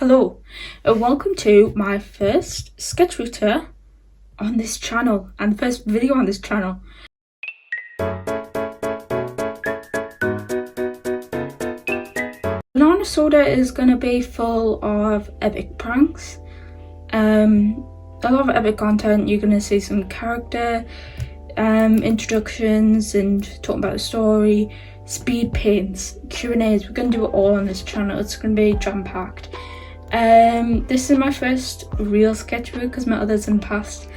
Hello and welcome to my first sketchbook tour on this channel and the first video on this channel. Banana Soda is going to be full of epic pranks, a lot of epic content. You're going to see some character introductions and talking about the story, speed paints, Q&As. We're going to do it all on this channel. It's going to be jam-packed. This is my first real sketchbook because my others in the past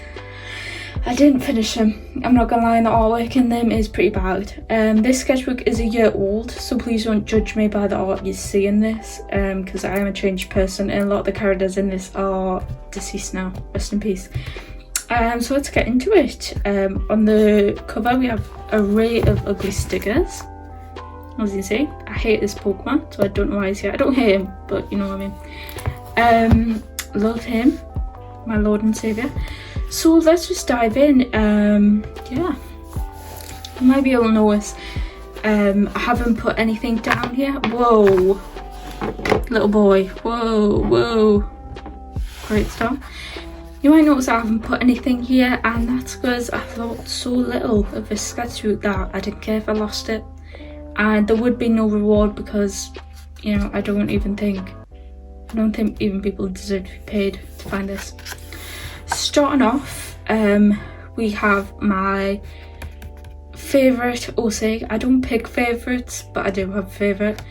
I didn't finish them. I'm not gonna lie, the artwork in them is pretty bad. This sketchbook is a year old, so please don't judge me by the art you see in this, because I am a changed person and a lot of the characters in this are deceased now, rest in peace. So let's get into it. On the cover we have an array of ugly stickers. As you see, I hate this Pokemon, so I don't know why he's here. I don't hate him, but you know what I mean. Love him, my Lord and Saviour. So let's just dive in. Yeah, you might be able to notice I haven't put anything down here. Whoa, little boy, whoa, great stuff. You might notice I haven't put anything here, and that's because I thought so little of this sketchbook that I didn't care if I lost it. And there would be no reward because, you know, I don't think even people deserve to be paid to find this. Starting off, we have my favourite OC. I don't pick favourites, but I do have a favourite.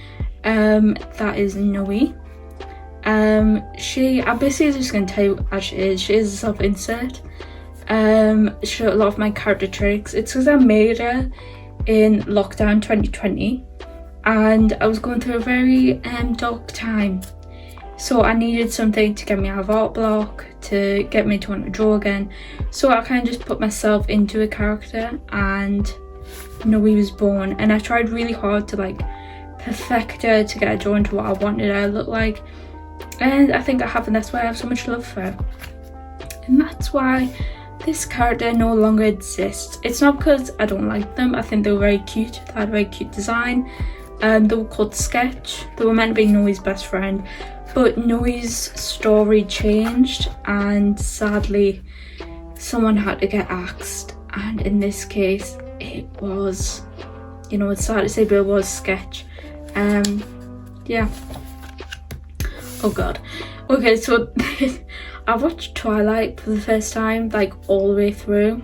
That is Noe. I'm basically just going to tell you as she is. She is a self-insert. She showed a lot of my character tricks. It's because I made her in lockdown 2020 and I was going through a very dark time, so I needed something to get me out of art block, to get me to want to draw again. So I kind of just put myself into a character and Noe was born, and I tried really hard to like perfect her, to get her drawn to what I wanted her to look like, and I think I have, and that's why I have so much love for her. And that's why this character no longer exists. It's not because I don't like them. I think they were very cute. They had a very cute design. They were called Sketch. They were meant to be Noe's best friend, but Noe's story changed and sadly someone had to get axed, and in this case it was, you know, it's sad to say, but it was Sketch. Yeah. Oh god. Okay, so I watched Twilight for the first time, like all the way through.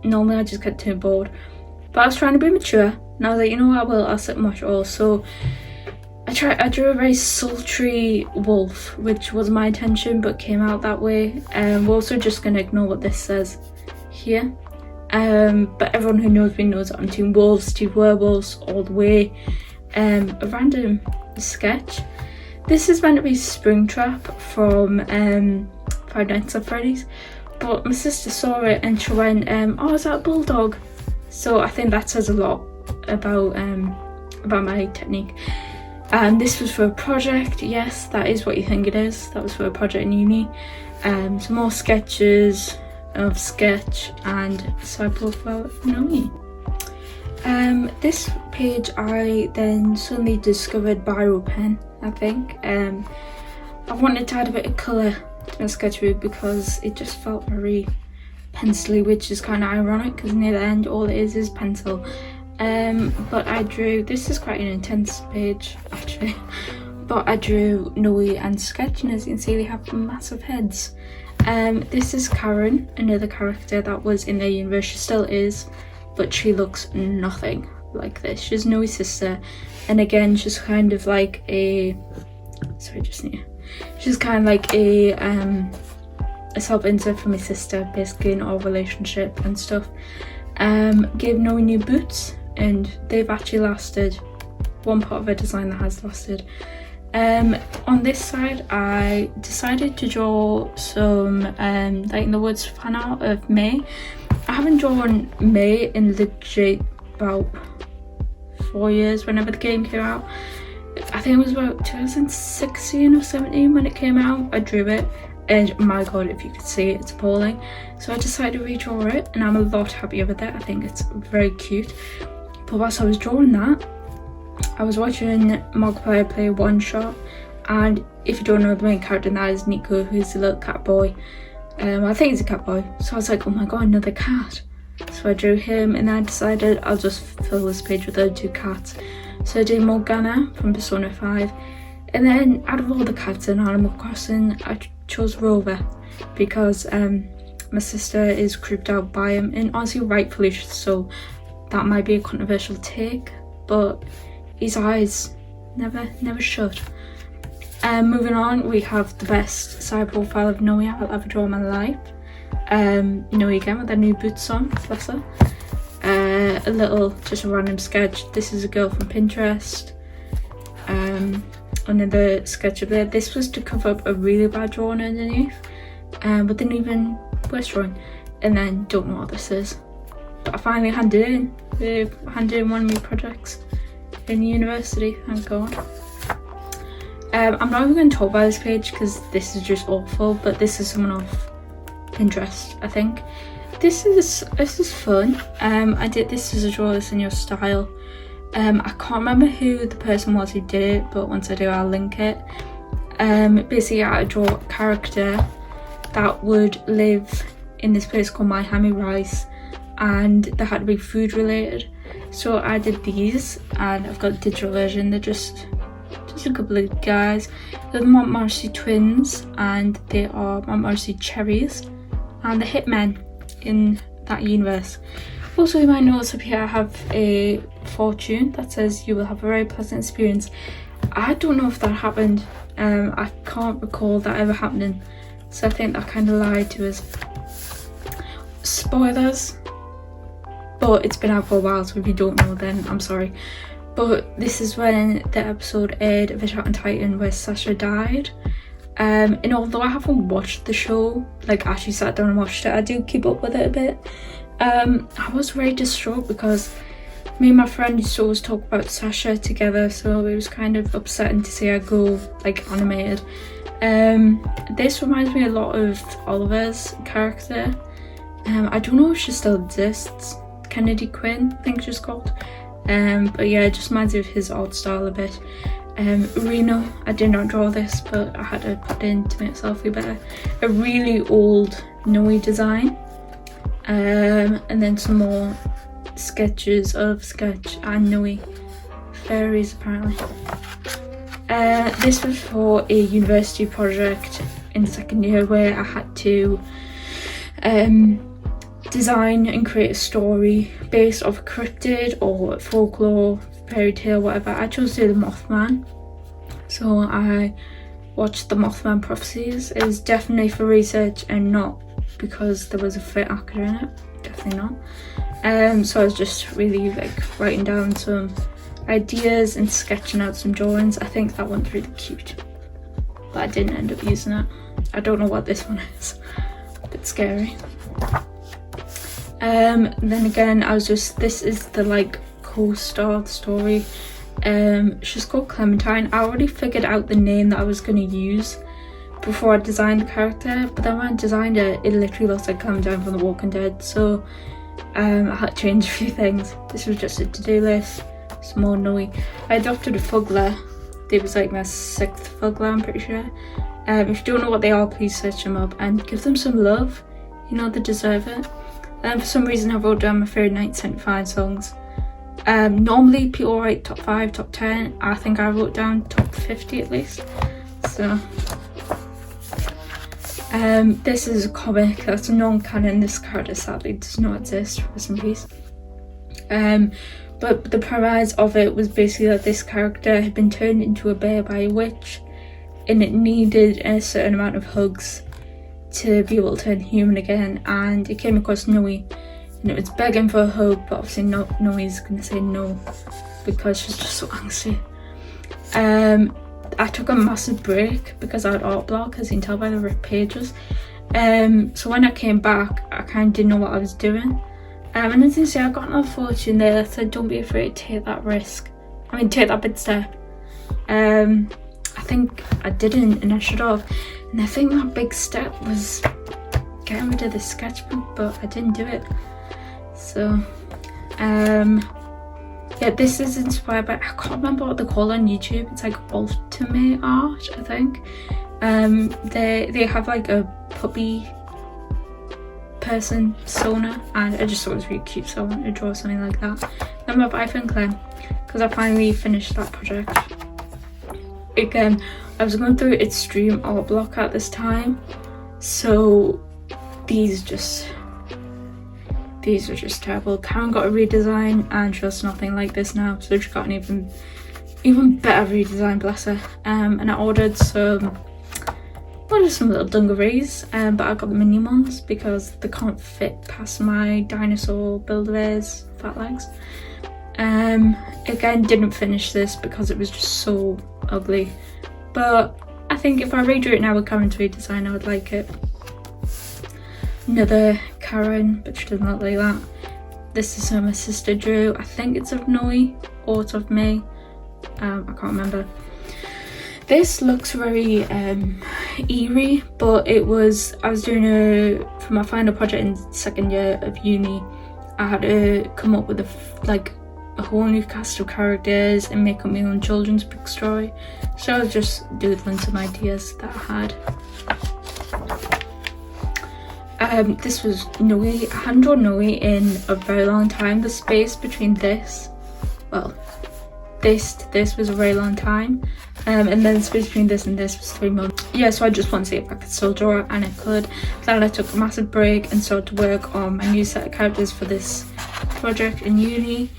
Normally I just get too bored, but I was trying to be mature and I was like, you know what, I'll sit and watch it all. So I drew a very sultry wolf, which was my intention but came out that way. We're also just going to ignore what this says here. But everyone who knows me knows that I'm team wolves, team werewolves all the way. A random sketch. This is meant to be Springtrap from Five Nights at Freddy's, but my sister saw it and she went, oh, is that a bulldog? So I think that says a lot about my technique. This was for a project. Yes, that is what you think it is. That was for a project in uni. Some more sketches of Sketch and side profile of Noe. This page I then suddenly discovered Biro pen, I think. I wanted to add a bit of colour to my sketchbook because it just felt very pencil-y, which is kind of ironic because near the end all it is pencil. But I drew, this is quite an intense page actually, but I drew Noe and Sketch, and as you can see they have massive heads. This is Karen, another character that was in their universe. She still is, but she looks nothing like this. She's Noe's sister, and again she's kind of like a, she's kind of like a self-insert for my sister, basically in our relationship and stuff. Gave Noe new boots, and they've actually lasted. One part of her design that has lasted. On this side I decided to draw some like in the woods fan art of May. I haven't drawn May in legit about 4 years. Whenever the game came out, I think it was about 2016 or 17 when it came out, I drew it, and my god, if you could see it, it's appalling. So I decided to redraw it, and I'm a lot happier with it. I think it's very cute. But whilst I was drawing that, I was watching Markiplier play One Shot, And if you don't know, the main character in that is Nico, who's the little cat boy. I think he's a cat boy. So I was like, oh my god, another cat. So I drew him, and then I decided I'll just fill this page with the 2 cats. So I did Morgana from Persona 5. And then out of all the cats in Animal Crossing, I chose Rover because my sister is creeped out by him, and honestly rightfully so. That might be a controversial take, but his eyes never shut. Moving on, we have the best side profile of Noe I'll ever draw in my life. Noe again with her new boots on, bless her. A little, just a random sketch. This is a girl from Pinterest. Another sketch up there. This was to cover up a really bad drawing underneath, but didn't even worse drawing. And then don't know what this is. But I finally handed in. I handed in one of my projects in university, thank God. I'm not even going to talk about this page because this is just awful, but this is someone off Pinterest, I think. This is fun. I did this as a draw this in your style. I can't remember who the person was who did it, but once I do I'll link it. Basically I draw a character that would live in this place called My Hammy Rice, and they had to be food related. So I did these, and I've got the digital version. They're just a couple of guys. They're the Montmorency twins, and they are Montmorency cherries, and the hitmen in that universe. Also, in my notes up here I have a fortune that says you will have a very pleasant experience. I don't know if that happened. I can't recall that ever happening, so I think that kind of lied to us. Spoilers, but it's been out for a while, so if you don't know then I'm sorry. But this is when the episode aired of Attack on Titan where Sasha died. And although I haven't watched the show, like actually sat down and watched it, I do keep up with it a bit. I was very distraught because me and my friend used to always talk about Sasha together, so it was kind of upsetting to see her go like animated. This reminds me a lot of Oliver's character. I don't know if she still exists. Kennedy Quinn, I think she's called. But yeah, it just reminds me of his art style a bit. Reno, I did not draw this, but I had to put it in to make myself feel better. A really old Noe design. And then some more sketches of Sketch and Noe fairies apparently. This was for a university project in the second year where I had to design and create a story based off a cryptid or folklore, fairy tale, whatever. I chose to do the Mothman, so I watched the Mothman prophecies. It was definitely for research and not because there was a fit actor in it, definitely not. So I was just really like writing down some ideas and sketching out some drawings. I think that one's really cute, but I didn't end up using it. I don't know what this one is, a bit scary. Then again, this is the like co-star of the story. She's called Clementine. I already figured out the name that I was going to use before I designed the character, but then when I designed it, it literally looks like Clementine from The Walking Dead, so I had to change a few things. This was just a to-do list. Some more Noe. I adopted a Fuggler. It was like my 6th Fuggler, I'm pretty sure. If you don't know what they are, please search them up and give them some love. You know, they deserve it. For some reason I wrote down my favourite 1975 songs. Normally people write top 5, top 10. I think I wrote down top 50 at least. So this is a comic that's non-canon. This character sadly does not exist, rest in peace. But the premise of it was basically that this character had been turned into a bear by a witch, and it needed a certain amount of hugs to be able to turn human again, and it came across Noe and it was begging for a hug, but obviously Noe's gonna say no because she's just so angsty. I took a massive break because I had art block, as you can tell by the ripped pages. So when I came back, I kind of didn't know what I was doing. And as you see, I got another fortune there that said don't be afraid to take that risk. I mean, take that big step. I think I didn't and I should have. And I think that big step was getting rid of the sketchbook, but I didn't do it. So Yeah, this is inspired by, I can't remember what they call on YouTube. It's like ultimate art, I think. They have like a puppy person persona, and I just thought it was really cute, so I wanted to draw something like that. Then my iPhone Clem, because I finally finished that project. Again, I was going through extreme art block at this time, so these are just terrible. Karen got a redesign and just nothing like this now, so she got an even better redesign, bless her. And I ordered some little dungarees, but I got the mini ones because they can't fit past my dinosaur Build-A-Bear's fat legs. Again, didn't finish this because it was just so ugly, but I think if I redo it now with Karen's redesign, I would like it. Another Karen, but she doesn't look like that. This is how my sister drew. I think it's of Noe or it's of me. I can't remember. This looks very eerie, but I was doing for my final project in second year of uni, I had to come up with a whole new cast of characters and make up my own children's book story. So I was just doodling some ideas that I had. This was Noe. I hadn't drawn Noe in a very long time. The space between this was a very long time, and then the space between this and this was 3 months. Yeah, so I just wanted to see if I could still draw it, and I could. Then I took a massive break and started to work on my new set of characters for this project in uni.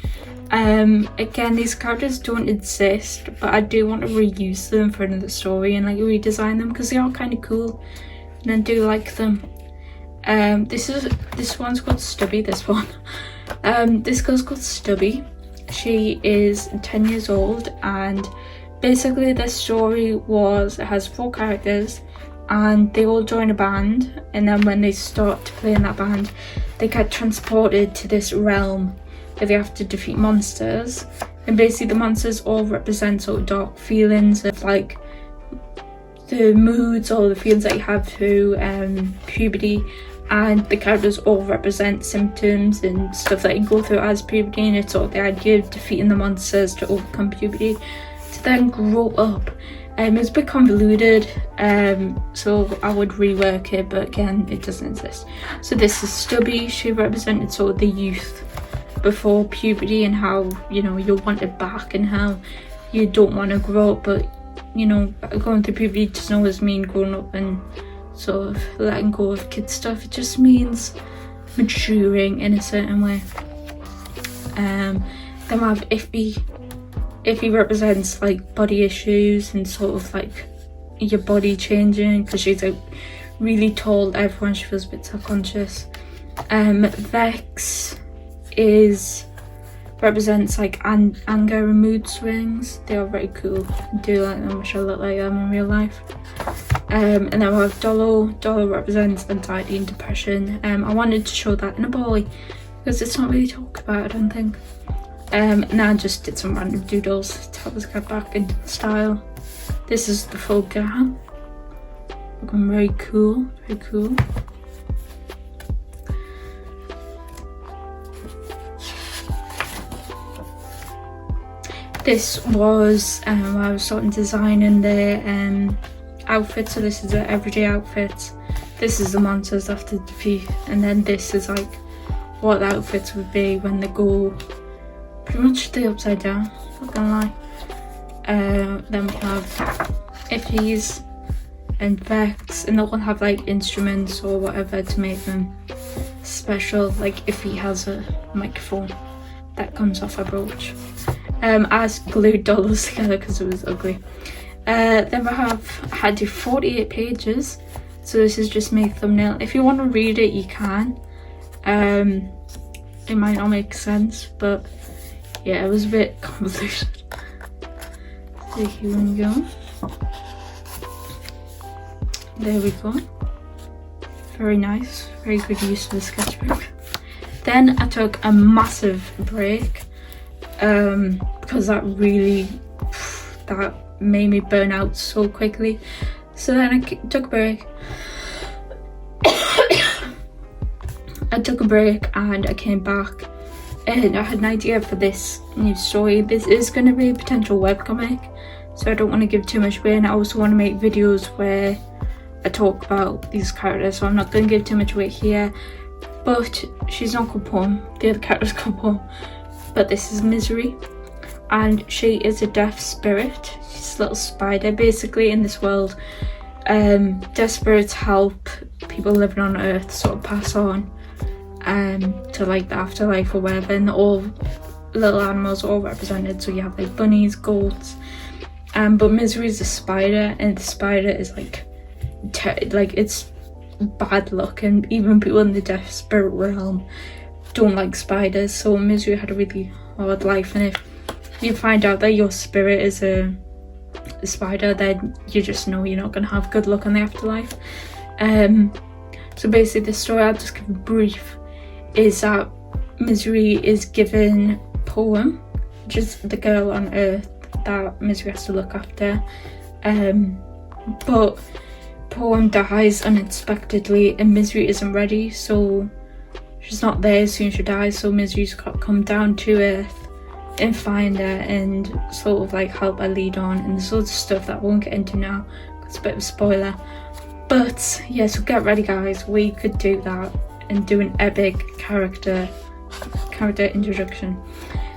Again, these characters don't exist, but I do want to reuse them for another story and like redesign them because they are kind of cool and I do like them. This one's called Stubby, this one. This girl's called Stubby. She is 10 years old, and basically this story has 4 characters and they all join a band, and then when they start to play in that band, they get transported to this realm where they have to defeat monsters, and basically the monsters all represent sort of dark feelings of like the moods or the feelings that you have through puberty, and the characters all represent symptoms and stuff that you go through as puberty, and it's sort of the idea of defeating the monsters to overcome puberty to then grow up. It's a bit convoluted, so I would rework it, but again, it doesn't exist. So this is Stubby. She represented sort of the youth before puberty and how, you know, you want it back and how you don't want to grow up, but you know, going through puberty doesn't always mean growing up and sort of letting go of kid stuff. It just means maturing in a certain way. Then we have Iffy. Iffy represents like body issues and sort of like your body changing because she's like really told everyone she feels a bit self-conscious. Vex represents like anger and mood swings. They are very cool. I do like them. I wish I looked like them in real life. And then we have Dolo. Dolo represents anxiety and depression. I wanted to show that in a boy because it's not really talked about, I don't think. And I just did some random doodles to help us get back into the style. This is the full gown. Looking very cool, very cool. This was I was starting designing the outfits. So this is the everyday outfits. This is the monsters after defeat, and then this is like what the outfits would be when they go pretty much the upside down. Not gonna lie. Then we have Iffies and Vex, and they'll have like instruments or whatever to make them special. Like Iffy has a microphone that comes off a brooch. I glued dollars together because it was ugly. Then I had to do 48 pages, so this is just my thumbnail. If you want to read it, you can. It might not make sense, but yeah, it was a bit convoluted. So here we go. There we go. Very nice, very good use of the sketchbook. Then I took a massive break because that made me burn out so quickly. So then I took a break. I took a break and I came back and I had an idea for this new story. This is going to be a potential webcomic, so I don't want to give too much away, and I also want to make videos where I talk about these characters, so I'm not going to give too much away here. But she's not called Poem, the other character's called Poem, but this is Misery, and she is a deaf spirit. She's a little spider. Basically in this world, deaf spirits help people living on Earth sort of pass on to like the afterlife or whatever, and all little animals are all represented. So you have like bunnies, goats, but Misery is a spider, and the spider is like it's bad luck, and even people in the deaf spirit realm don't like spiders. So Misery had a really hard life, and if you find out that your spirit is a spider, then you just know you're not going to have good luck in the afterlife. So basically the story, I'll just give a brief, is that Misery is given Poem, which is the girl on Earth that Misery has to look after, but Poem dies unexpectedly and Misery isn't ready, so she's not there as soon as she dies. So Misery's got to come down to Earth and find her and sort of like help her lead on, and there's loads of stuff that I won't get into now because it's a bit of a spoiler. But yeah, so get ready guys, we could do that and do an epic character introduction.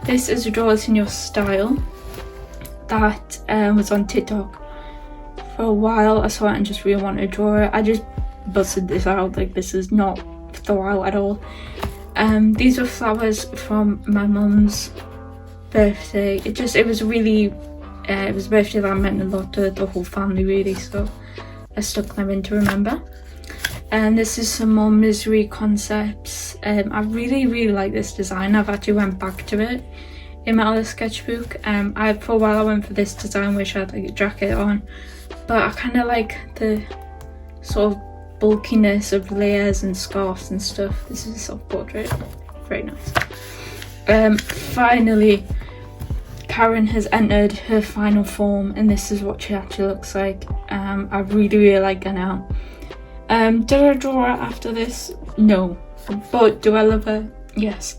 This is a Draw It In Your Style that was on TikTok for a while. I saw it and just really wanted to draw it. I just busted this out, like this is not thorough at all. These were flowers from my mum's birthday. It was really it was a birthday that meant a lot to the whole family really, so I stuck them in to remember. And this is some more Misery concepts. I really like this design. I've actually went back to it in my other sketchbook. For a while I went for this design which had like a jacket on, but I kind of like the sort of bulkiness of layers and scarves and stuff. This is a self-portrait, very nice. Finally, Karen has entered her final form, and this is what she actually looks like. I really like her now. Did I draw her after this? No. But do I love her? Yes.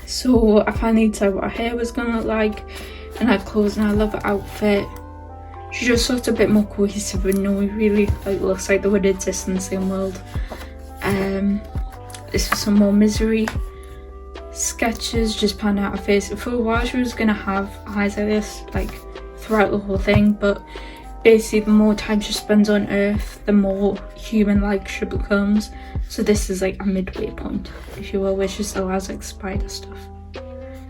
So I finally decided what her hair was gonna look like, and her clothes, and I love her outfit. She just looks a bit more cohesive with Noe, really. Like, looks like they would exist in the same world. This was some more Misery sketches, just planned out her face. For a while she was gonna have eyes like this, like throughout the whole thing, but basically the more time she spends on Earth, the more human-like she becomes. So this is like a midway point, if you will, where she still has like spider stuff.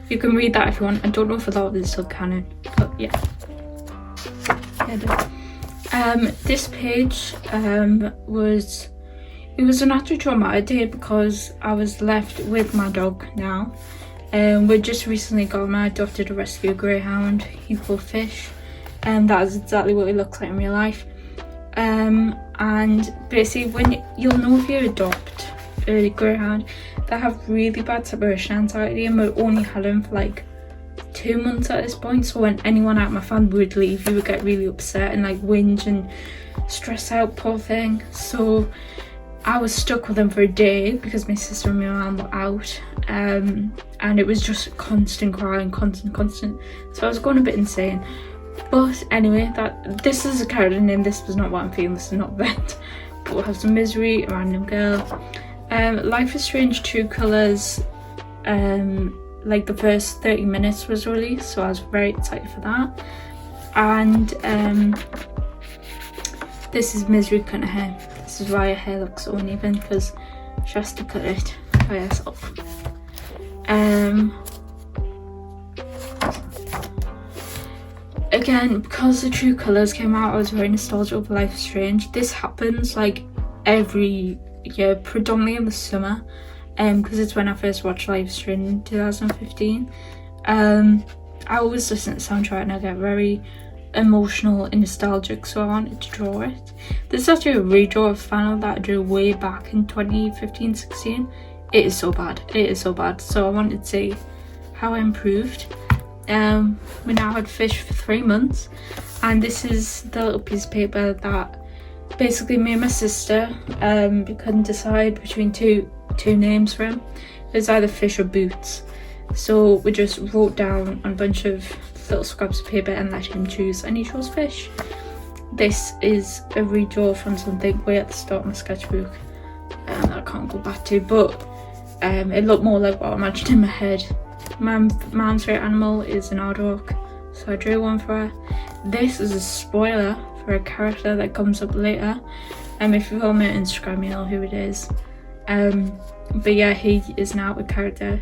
You can read that if you want. I don't know if a lot of this is still canon, but yeah. This page it was an actual trauma I did because I was left with my dog now. We just recently got him. I adopted a rescue greyhound. He's called Fish, and that is exactly what he looks like in real life. And basically, when you'll know if you adopt a greyhound, they have really bad separation anxiety, and we only had him for like 2 months at this point. So when anyone out of my family would leave, you would get really upset and like whinge and stress out, poor thing. So I was stuck with him for a day because my sister and my mum were out, and it was just constant crying, constant. So I was going a bit insane. But anyway, this is a character name. This was not what I'm feeling. This is not Vent. But we'll have some Misery, a random girl. Life is Strange 2 colours. Like the first 30 minutes was released, so I was very excited for that. And this is Misery cutting her hair. This is why her hair looks so uneven, because she has to cut it by herself. Again, because the true colours came out, I was very nostalgic over Life is Strange. This happens like every year, predominantly in the summer, because it's when I first watched Life is Strange in 2015. I always listen to the soundtrack and I get very emotional and nostalgic, so I wanted to draw it. This is actually a redraw of Final that I drew way back in 2015-16. It is so bad. It is so bad. So I wanted to see how I improved. We now had Fish for 3 months, and this is the little piece of paper that basically me and my sister we couldn't decide between two names for him. It's either fish or boots. So we just wrote down on a bunch of little scraps of paper and let him choose, and he chose fish. This is a redraw from something way at the start of my sketchbook that I can't go back to, but it looked more like what I imagined in my head. My mom's favourite animal is an aardvark, so I drew one for her. This is a spoiler for a character that comes up later. If you follow me on Instagram, you know who it is. But yeah, he is now a character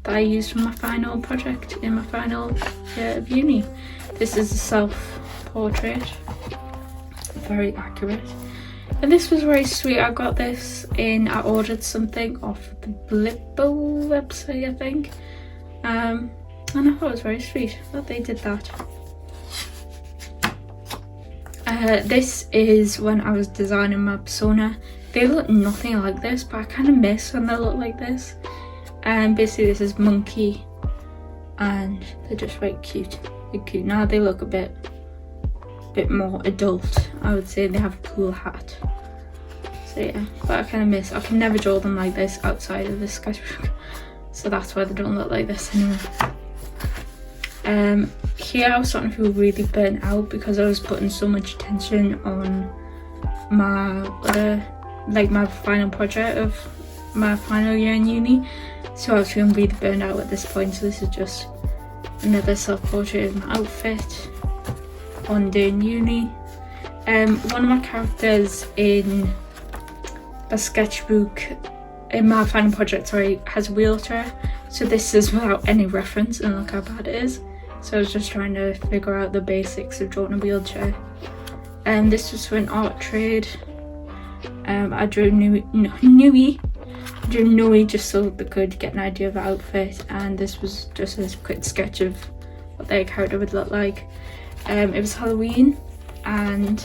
that I used for my final project in my final year of uni. This is a self-portrait, very accurate. And this was very sweet. I got this I ordered something off the Blippo website, I think. And I thought it was very sweet that they did that. This is when I was designing my persona. They look nothing like this, but I kind of miss when they look like this. Basically this is Monkey, and they're just very cute. They're cute. Now they look a bit more adult, I would say. They have a cool hat. So yeah, but I kind of miss, I can never draw them like this outside of this sketchbook. So that's why they don't look like this anymore. Here I was starting to feel really burnt out because I was putting so much attention on my my final project of my final year in uni. So I was feeling really burnt out at this point. So this is just another self-portrait of my outfit on day in uni. One of my characters in my sketchbook, in my final project, sorry, has a wheelchair. So this is without any reference, and look how bad it is. So I was just trying to figure out the basics of drawing a wheelchair. And this was for an art trade. I drew Nui just so they could get an idea of the outfit, and this was just a quick sketch of what their character would look like. It was Halloween, and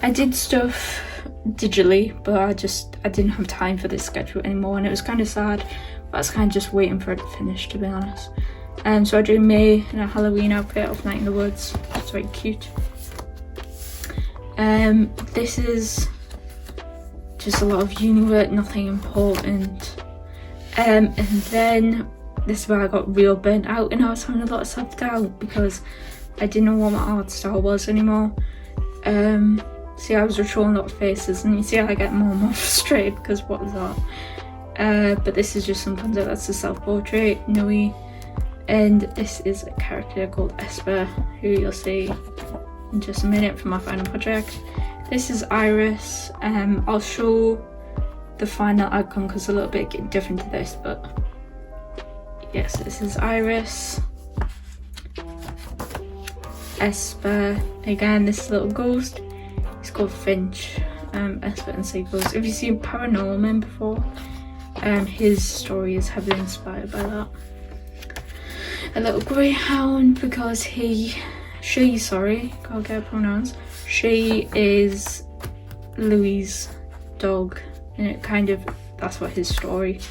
I did stuff digitally, but I didn't have time for this sketchbook anymore, and it was kind of sad, but I was kind of just waiting for it to finish, to be honest. So I drew May in a Halloween outfit of Night in the Woods. It's very cute. This is just a lot of uni work, nothing important. And then this is where I got real burnt out, and I was having a lot of self-doubt because I didn't know what my art style was anymore. See, I was drawing a lot of faces, and you see I get more and more frustrated because what is that? But this is just sometimes that's a self-portrait, Nui. And this is a character called Esper, who you'll see in just a minute for my final project. This is Iris. I'll show the final outcome because it's a little bit different to this, but yes, this is Iris. Esper, again, this little ghost, he's called Finch. Esper and Sea Ghost. If you've seen Paranorman before, his story is heavily inspired by that. A little greyhound because she, can't get pronouns. She is Louis' dog, and it kind of, that's what his story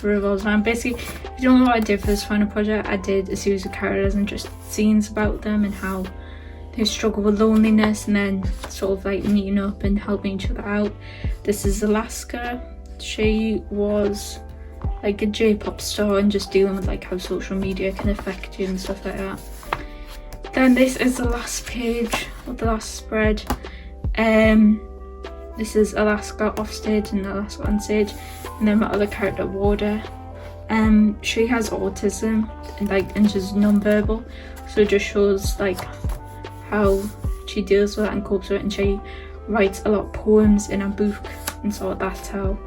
revolves around. Basically, if you don't know what I did for this final project, I did a series of characters and just scenes about them and how they struggle with loneliness and then sort of like meeting up and helping each other out. This is Alaska. She was like a J-pop star and just dealing with like how social media can affect you and stuff like that. Then this is the last page of the last spread. This is Alaska off stage and Alaska on stage, and then my other character Warder. She has autism and she's non-verbal, so it just shows like how she deals with it and copes with it, and she writes a lot of poems in her book, and so that's how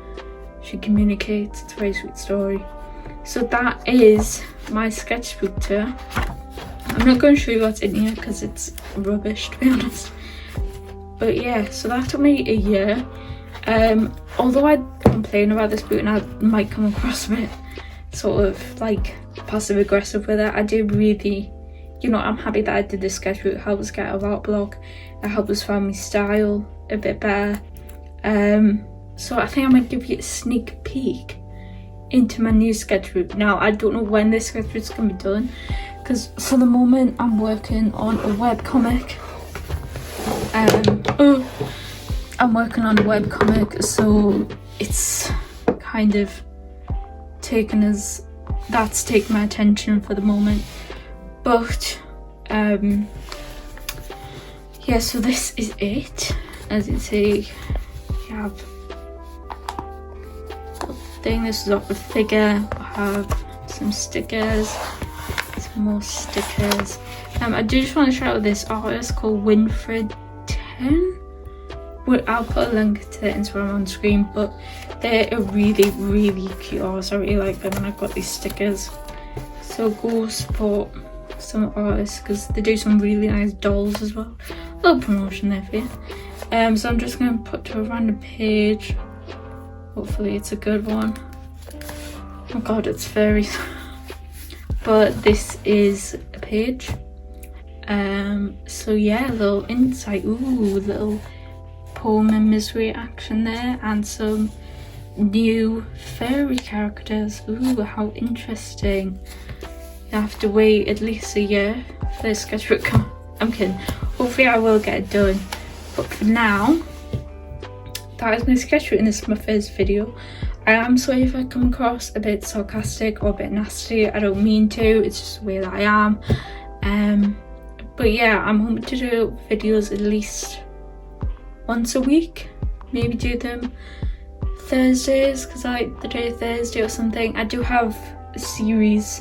she communicates. It's a very sweet story. So that is my sketchbook tour. I'm not going to show you what's in here because it's rubbish, to be honest. But yeah, so that took me a year. Although I complain about this book and I might come across a bit sort of like passive aggressive with it, I do really, I'm happy that I did this sketchbook. It helped us get out of art block. It helped us find my style a bit better. So I think I'm going to give you a sneak peek into my new sketchbook. Now, I don't know when this sketchbook's going to be done, because for the moment I'm working on a webcomic. So it's kind of taken my attention for the moment. But yeah, so this is it. As you see, you have the thing. This is off the figure. I have some stickers, some more stickers. I do just want to shout out this artist called Winfred 10. I'll put a link to the Instagram on screen, but they're a really, really cute artist. I really like them, and I've got these stickers. So go support some artists because they do some really nice dolls as well. A little promotion there for you. So I'm just going to put to a random page. Hopefully it's a good one. Oh god, it's furry. But this is a page. So yeah, a little insight. Ooh, little poem and misery action there, and some new fairy characters. Ooh, how interesting. You have to wait at least a year for this sketchbook. I'm kidding. Hopefully I will get it done. But for now, that is my sketchbook, and this is my first video. I am sorry if I come across a bit sarcastic or a bit nasty. I don't mean to, it's just the way that I am. But yeah, I'm hoping to do videos at least once a week. Maybe do them Thursdays, because I like the day Thursday or something. I do have a series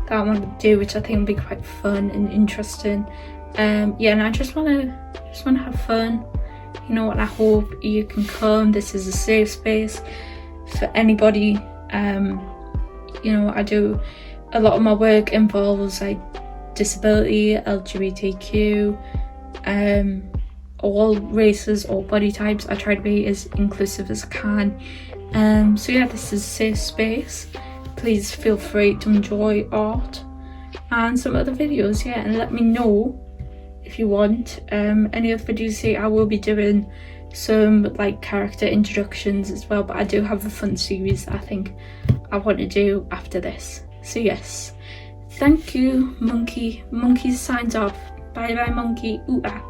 that I want to do, which I think will be quite fun and interesting. Yeah, and I just want to have fun, you know, and I hope you can come. This is a safe space for anybody. You know, I do a lot of my work involves like disability, LGBTQ, all races, all body types. I try to be as inclusive as I can. So yeah, this is a safe space. Please feel free to enjoy art and some other videos, yeah, and let me know if you want any other videos here. I will be doing some like character introductions as well, but I do have a fun series that I think I want to do after this. So yes, thank you, monkey. Monkey signs off. Bye bye, monkey. Ooh ah.